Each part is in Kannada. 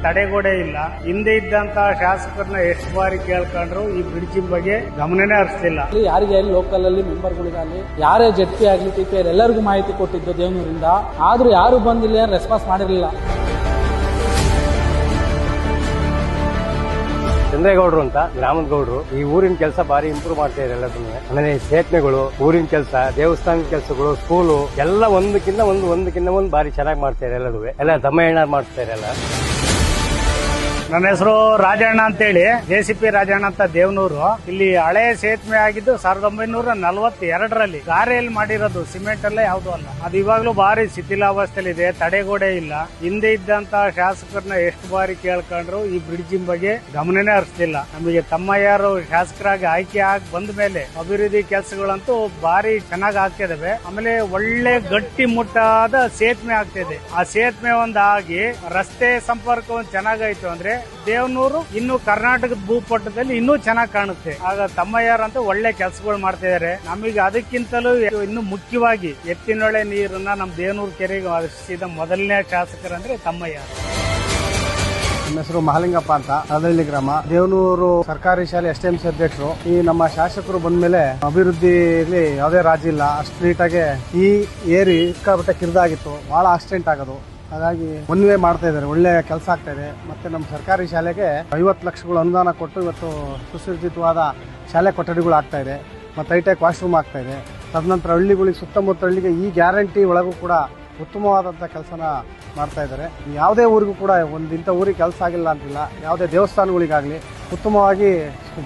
ತಡೆಗೋಡೆ ಇಲ್ಲ. ಹಿಂದೆ ಇದ್ದಂತ ಶಾಸಕರನ್ನ ಎಷ್ಟು ಬಾರಿ ಕೇಳ್ಕೊಂಡ್ರು ಈ ಬ್ರಿಡ್ಜ್ ಬಗ್ಗೆ ಗಮನನೇ ಹರಿಸಲಿಲ್ಲ. ಯಾರಿಗೆ ಲೋಕಲ್ ಅಲ್ಲಿ ಮೆಂಬರ್ಗಳಿಗಾಗಲಿ ಯಾರೇ ಜಡ್ಪಿ ಆಗಲಿ ಟಿಪಿ ಎಲ್ಲರಿಗೂ ಮಾಹಿತಿ ಕೊಟ್ಟಿದ್ದು ದೇವನೂರಿಂದ, ಆದ್ರೂ ಯಾರು ಬಂದಿಲ್ಲ, ರೆಸ್ಪಾನ್ಸ್ ಮಾಡಿರಲಿಲ್ಲ. ಚಂದ್ರೇಗೌಡರು ಅಂತ ಗ್ರಾಮದ ಗೌಡರು ಈ ಊರಿನ ಕೆಲಸ ಬಾರಿ ಇಂಪ್ರೂವ್ ಮಾಡ್ತಾ ಇದ್ದಾರೆ. ಎಲ್ಲದನ್ನು ಆಮೇಲೆ ಸೇತುವೆಗಳು, ಊರಿನ ಕೆಲಸ, ದೇವಸ್ಥಾನದ ಕೆಲಸಗಳು, ಸ್ಕೂಲು ಎಲ್ಲ ಒಂದಕ್ಕಿಂತ ಒಂದು ಬಾರಿ ಚೆನ್ನಾಗಿ ಮಾಡ್ತಾ ಇದ್ದಾರೆ. ಎಲ್ಲದೂ ಎಲ್ಲ ತಮ್ಮಯ್ಯಣ್ಣ ಮಾಡ್ತಾ ಇರಲ್ಲ. ನನ್ನ ಹೆಸರು ರಾಜಣ್ಣ ಅಂತೇಳಿ, JCP ರಾಜಣ್ಣ ಅಂತ ದೇವನೂರು. ಇಲ್ಲಿ ಹಳೆ ಸೇತುವೆ ಆಗಿದ್ದು 1942ರಲ್ಲಿ ಗಾರೆಯಲ್ಲಿ ಮಾಡಿರೋದು, ಸಿಮೆಂಟ್ ಅಲ್ಲೇ ಯಾವ್ದು ಅಲ್ಲ. ಅದು ಇವಾಗ್ಲೂ ಭಾರಿ ಶಿಥಿಲಾವಸ್ಥೆಯಲ್ಲಿ ಇದೆ, ತಡೆಗೋಡೆ ಇಲ್ಲ. ಹಿಂದೆ ಇದ್ದಂತ ಶಾಸಕರನ್ನ ಎಷ್ಟು ಬಾರಿ ಕೇಳ್ಕೊಂಡ್ರು ಈ ಬ್ರಿಡ್ಜ್ ಬಗ್ಗೆ ಗಮನನೇ ಹರಿಸಲಿಲ್ಲ. ನಮಗೆ ತಮ್ಮಯ್ಯರು ಶಾಸಕರಾಗಿ ಆಯ್ಕೆ ಆಗಿ ಬಂದ ಮೇಲೆ ಅಭಿವೃದ್ಧಿ ಕೆಲಸಗಳಂತೂ ಭಾರಿ ಚೆನ್ನಾಗಿ ಆಗ್ತಿದಾವೆ. ಆಮೇಲೆ ಒಳ್ಳೆ ಗಟ್ಟಿ ಮುಟ್ಟಾದ ಸೇತುವೆ ಆಗ್ತಿದೆ. ಆ ಸೇತುವೆ ಒಂದಾಗಿ ರಸ್ತೆ ಸಂಪರ್ಕ ಒಂದು ಚೆನ್ನಾಗಾಯ್ತು ಅಂದ್ರೆ ದೇವನೂರು ಇನ್ನು ಕರ್ನಾಟಕದ ಭೂಪಟದಲ್ಲಿ ಇನ್ನೂ ಚೆನ್ನಾಗಿ ಕಾಣುತ್ತೆ. ಆಗ ತಮ್ಮಯ್ಯರ್ ಅಂತ ಒಳ್ಳೆ ಕೆಲಸಗಳು ಮಾಡ್ತಾ ಇದಾರೆ. ನಮಗೆ ಅದಕ್ಕಿಂತಲೂ ಇನ್ನು ಮುಖ್ಯವಾಗಿ ಎತ್ತಿನೊಳೆ ನೀರನ್ನ ನಮ್ಮ ದೇವನೂರು ಕೆರೆಗೆ ಒದಗಿಸಿದ ಮೊದಲನೇ ಶಾಸಕರಂದ್ರೆ ತಮ್ಮಯ್ಯ. ನನ್ನ ಹೆಸರು ಮಹಾಲಿಂಗಪ್ಪ ಅಂತ, ಹಳದಳ್ಳಿ ಗ್ರಾಮ, ದೇವನೂರು ಸರ್ಕಾರಿ ಶಾಲೆ STMC ಅಧ್ಯಕ್ಷರು. ಈ ನಮ್ಮ ಶಾಸಕರು ಬಂದ್ಮೇಲೆ ಅಭಿವೃದ್ಧಿಯಲ್ಲಿ ಯಾವುದೇ ರಾಜಿ ಇಲ್ಲ. ಅಷ್ಟು ನೀಟಾಗಿ ಈ ಏರಿ ಸಿಕ್ಕಾಪಟ್ಟೆ ಕಿರಿದಾಗಿತ್ತು, ಬಹಳ ಆಕ್ಸಿಡೆಂಟ್ ಆಗೋದು. ಹಾಗಾಗಿ ಒನ್ ವೇ ಮಾಡ್ತಾ ಇದ್ದಾರೆ, ಒಳ್ಳೆ ಕೆಲಸ ಆಗ್ತಾ ಇದೆ. ಮತ್ತೆ ನಮ್ಮ ಸರ್ಕಾರಿ ಶಾಲೆಗೆ 50 ಲಕ್ಷಗಳು ಅನುದಾನ ಕೊಟ್ಟು ಇವತ್ತು ಸುಸಜ್ಜಿತವಾದ ಶಾಲೆ ಕೊಠಡಿಗಳು ಆಗ್ತಾ ಇದೆ. ಮತ್ತು ಹೈಟೆಕ್ ವಾಶ್ರೂಮ್ ಆಗ್ತಾ ಇದೆ. ತದನಂತರ ಹಳ್ಳಿಗಳಿಗೆ, ಸುತ್ತಮುತ್ತ ಹಳ್ಳಿಗೆ ಈ ಗ್ಯಾರಂಟಿ ಒಳಗೂ ಕೂಡ ಉತ್ತಮವಾದಂಥ ಕೆಲಸನ ಮಾಡ್ತಾ ಇದ್ದಾರೆ. ಯಾವುದೇ ಊರಿಗೂ ಕೂಡ ಇಂಥ ಊರಿಗೆ ಕೆಲಸ ಆಗಿಲ್ಲ ಅಂತಿಲ್ಲ. ಯಾವುದೇ ದೇವಸ್ಥಾನಗಳಿಗಾಗಲಿ ಉತ್ತಮವಾಗಿ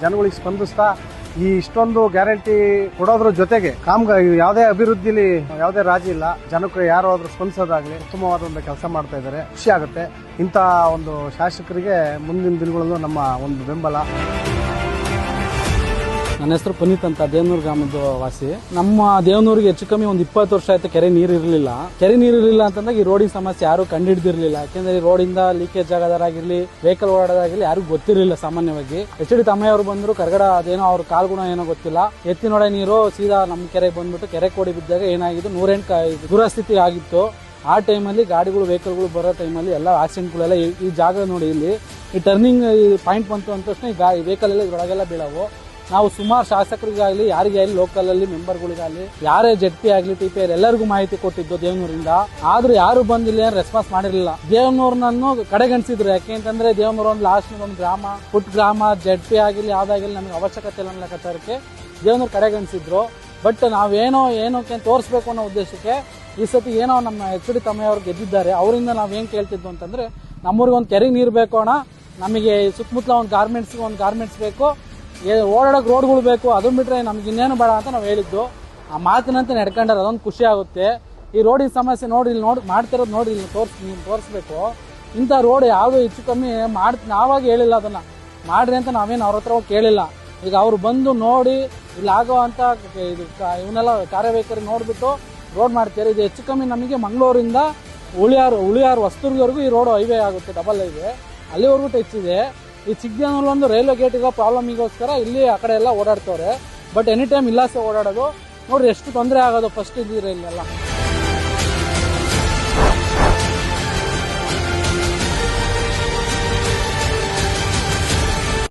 ಜನಗಳಿಗೆ ಸ್ಪಂದಿಸ್ತಾ ಈ ಇಷ್ಟೊಂದು ಗ್ಯಾರಂಟಿ ಕೊಡೋದ್ರ ಜೊತೆಗೆ ಯಾವುದೇ ಅಭಿವೃದ್ಧಿಲಿ ಯಾವುದೇ ರಾಜಿ ಇಲ್ಲ. ಜನಕ್ಕೆ ಯಾರಾದ್ರೂ ಸ್ಪಂದಿಸೋದಾಗ್ಲಿ ಉತ್ತಮವಾದ ಒಂದು ಕೆಲಸ ಮಾಡ್ತಾ ಇದ್ದಾರೆ, ಖುಷಿ ಆಗುತ್ತೆ. ಇಂಥ ಒಂದು ಶಾಸಕರಿಗೆ ಮುಂದಿನ ದಿನಗಳಲ್ಲೂ ನಮ್ಮ ಒಂದು ಬೆಂಬಲ. ನನ್ನ ಹೆಸರು ಪುನೀತ್ ಅಂತ, ದೇವನೂರು ಗ್ರಾಮದ ವಾಸಿ. ನಮ್ಮ ದೇವನೂರಿಗೆ ಹೆಚ್ಚು ಕಮ್ಮಿ ಒಂದು 20 ವರ್ಷ ಆಯ್ತು ಕೆರೆ ನೀರಿರಲಿಲ್ಲ. ಕೆರೆ ನೀರಿರಲಿಲ್ಲ ಅಂತಂದಾಗ ಈ ರೋಡಿನ ಸಮಸ್ಯೆ ಯಾರು ಕಂಡುಹಿಡಿದಿರಲಿಲ್ಲ. ಯಾಕೆಂದ್ರೆ ರೋಡಿಂದ ಲೀಕೇಜ್ ಆಗೋದಾಗಿರ್ಲಿ, ವೆಹಿಕಲ್ ಓಡಾಡೋದಾಗಿರ್ಲಿ ಯಾರಿಗೂ ಗೊತ್ತಿರಲಿಲ್ಲ. ಸಾಮಾನ್ಯವಾಗಿ HD ತಮ್ಮಯ್ಯ ಅವರು ಬಂದ್ರು, ಕರ್ಗಡ ಅದೇನೋ ಅವ್ರ ಕಾಲ್ಗುಣ ಏನೋ ಗೊತ್ತಿಲ್ಲ, ಎತ್ತಿನೊಳೆ ನೀರು ಸೀದಾ ನಮ್ಮ ಕೆರೆಗೆ ಬಂದ್ಬಿಟ್ಟು ಕೆರೆ ಕೋಡಿ ಬಿದ್ದಾಗ ಏನಾಗಿದ್ದು 108 ದುರಸ್ಥಿತಿ ಆಗಿತ್ತು. ಆ ಟೈಮಲ್ಲಿ ಗಾಡಿಗಳು, ವೆಹಿಕಲ್ಗಳು ಬರೋ ಟೈಮಲ್ಲಿ ಎಲ್ಲ ಆಕ್ಸಿಡೆಂಟ್ಗಳೆಲ್ಲ ಈ ಜಾಗ ನೋಡಿ, ಇಲ್ಲಿ ಈ ಟರ್ನಿಂಗ್ ಪಾಯಿಂಟ್ ಬಂತು ಅಂದ ತಕ್ಷಣ ಈ ವೆಹಿಕಲ್ ಎಲ್ಲ ಇದ್ರೊಳಗೆಲ್ಲ ಬೀಳವು. ನಾವು ಸುಮಾರು ಶಾಸಕರಿಗಾಗಲಿ ಯಾರಿಗೆ ಲೋಕಲ್ ಅಲ್ಲಿ ಮೆಂಬರ್ಗಳಿಗಾಗಲಿ ಯಾರೇ ಜಡ್ಪಿ ಆಗಲಿ ಟಿಪಿ ಎಲ್ಲರಿಗೂ ಮಾಹಿತಿ ಕೊಟ್ಟಿದ್ದು ದೇವನೂರಿಂದ, ಆದ್ರೂ ಯಾರು ಬಂದಿಲ್ಲ, ರೆಸ್ಪಾನ್ಸ್ ಮಾಡಿರಲಿಲ್ಲ. ದೇವನೂರನ್ನು ಕಡೆಗಣಿಸಿದ್ರು. ಯಾಕೆಂತಂದ್ರೆ ದೇವನೂರು ಒಂದು ಲಾಸ್ಟ್ ಒಂದು ಗ್ರಾಮ, ಪುಟ್ ಗ್ರಾಮ, ಜಡ್ಪಿ ಆಗಿರ್ಲಿ ಯಾವ್ದಾಗಿರ್ಲಿ ನಮಗೆ ಅವಶ್ಯಕತೆ ಇಲ್ಲ ಅನ್ನೋ ಲೆಕ್ಕಾಚಾರಕ್ಕೆ ದೇವನೂರು ಕಡೆಗಣಿಸಿದ್ರು. ಬಟ್ ಏನಕ್ಕೆ ತೋರಿಸ್ಬೇಕು ಅನ್ನೋ ಉದ್ದೇಶಕ್ಕೆ ಈ ಸತಿ ಏನೋ ನಮ್ಮ HD ತಮ್ಮಯ್ಯ ಅವ್ರು ಗೆದ್ದಿದ್ದಾರೆ. ಅವರಿಂದ ನಾವೇನ್ ಕೇಳ್ತಿದ್ವು ಅಂತಂದ್ರೆ, ನಮ್ಮೂರಿಗೆ ಒಂದು ಕೆರೆಗೆ ನೀರು ಬೇಕು ಅಣ್ಣ, ನಮಗೆ ಸುತ್ತಮುತ್ತಲ ಒಂದು ಗಾರ್ಮೆಂಟ್ಸ್ ಬೇಕು, ಓಡಾಡೋಕೆ ರೋಡ್ಗಳು ಬೇಕು, ಅದನ್ನ ಬಿಟ್ರೆ ನಮ್ಗೆ ಇನ್ನೇನು ಬೇಡ ಅಂತ ನಾವು ಹೇಳಿದ್ದು. ಆ ಮಾತಿನಂತೆ ನಡ್ಕೊಂಡ್ರೆ ಅದೊಂದು ಖುಷಿ ಆಗುತ್ತೆ. ಈ ರೋಡಿನ ಸಮಸ್ಯೆ ಮಾಡ್ತಿರೋದು ನೋಡಿ, ಇಲ್ಲಿ ತೋರಿಸ್ಬೇಕು. ಇಂಥ ರೋಡ್ ಯಾವುದು ಹೆಚ್ಚು ಕಮ್ಮಿ ನಾವಾಗ ಹೇಳಿಲ್ಲ, ಅದನ್ನ ಮಾಡ್ರಿ ಅಂತ ನಾವೇನು ಅವ್ರ ಹತ್ರ ಕೇಳಿಲ್ಲ. ಈಗ ಅವ್ರು ಬಂದು ನೋಡಿ ಇಲ್ಲಿ ಆಗೋ ಅಂತ ಇವನ್ನೆಲ್ಲ ಕಾರ್ಯವೈಖರಿ ನೋಡ್ಬಿಟ್ಟು ರೋಡ್ ಮಾಡ್ತಾರೆ. ಇದು ಹೆಚ್ಚು ಕಮ್ಮಿ ನಮಗೆ ಮಂಗಳೂರಿಂದ ಉಳಿಯಾರು ವಸ್ತುರ್ವರೆಗೂ ಈ ರೋಡ್ ಹೈವೇ ಆಗುತ್ತೆ, ಡಬಲ್ ಹೈವೇ, ಅಲ್ಲಿವರೆಗೂ ಟಚ್ ಇದೆ. ಈ ಚಿಕ್ಕದೇನೂರು ಒಂದು ರೈಲ್ವೆ ಗೇಟ್ ಇರೋ ಪ್ರಾಬ್ಲಮಿಗೋಸ್ಕರ ಇಲ್ಲಿ ಆ ಕಡೆ ಎಲ್ಲ ಓಡಾಡ್ತವ್ರೆ. ಬಟ್ ಎನಿ ಟೈಮ್ ಇಲ್ಲಾಸೆ ಓಡಾಡೋದು ನೋಡ್ರಿ, ಎಷ್ಟು ತೊಂದರೆ ಆಗೋದು ಫಸ್ಟ್ ಇದ್ದಿರಲಿಲ್ಲ.